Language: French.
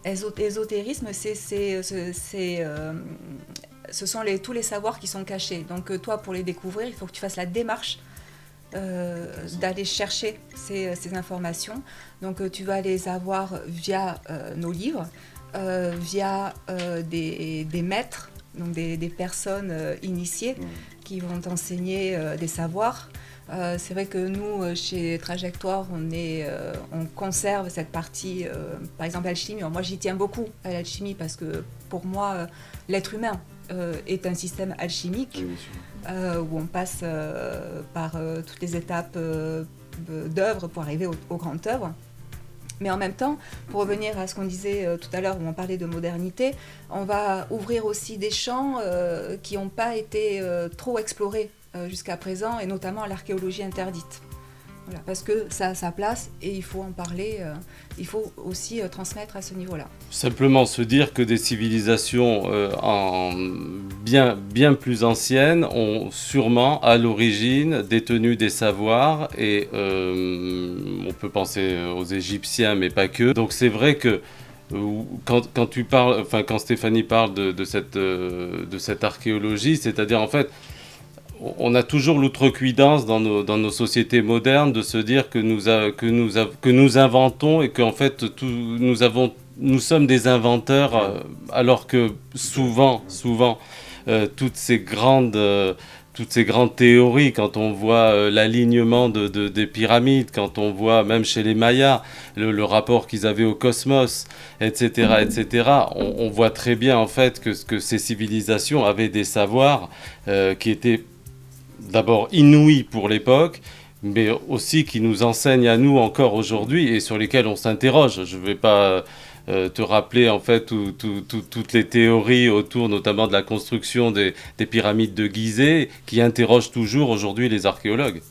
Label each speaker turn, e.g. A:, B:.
A: Ésotérisme, ce sont tous les savoirs qui sont cachés. Donc toi, pour les découvrir, il faut que tu fasses la démarche d'aller chercher ces informations. Donc tu vas les avoir via nos livres, via des maîtres, donc des personnes initiées qui vont t'enseigner des savoirs. C'est vrai que nous, chez Trajectoire, on conserve cette partie, par exemple alchimie. Alors moi, j'y tiens beaucoup à l'alchimie parce que pour moi, l'être humain est un système alchimique où on passe par toutes les étapes d'œuvre pour arriver aux grandes œuvres. Mais en même temps, pour revenir à ce qu'on disait tout à l'heure, où on parlait de modernité, on va ouvrir aussi des champs qui n'ont pas été trop explorés jusqu'à présent, et notamment l'archéologie interdite. Voilà, parce que ça a sa place et il faut en parler, il faut aussi transmettre à ce niveau-là.
B: Simplement se dire que des civilisations bien plus anciennes ont sûrement à l'origine détenu des savoirs et on peut penser aux Égyptiens mais pas que. Donc c'est vrai que quand Stéphanie parle de cette archéologie, c'est-à-dire en fait on a toujours l'outrecuidance dans nos sociétés modernes de se dire que nous inventons et qu'en fait nous sommes des inventeurs alors que souvent toutes ces grandes théories, quand on voit l'alignement des pyramides, quand on voit même chez les Mayas le rapport qu'ils avaient au cosmos, etc., on voit très bien en fait que ces civilisations avaient des savoirs qui étaient d'abord inouïs pour l'époque, mais aussi qui nous enseignent à nous encore aujourd'hui et sur lesquels on s'interroge. Je ne vais pas te rappeler en fait toutes les théories autour notamment de la construction des pyramides de Gizeh qui interrogent toujours aujourd'hui les archéologues.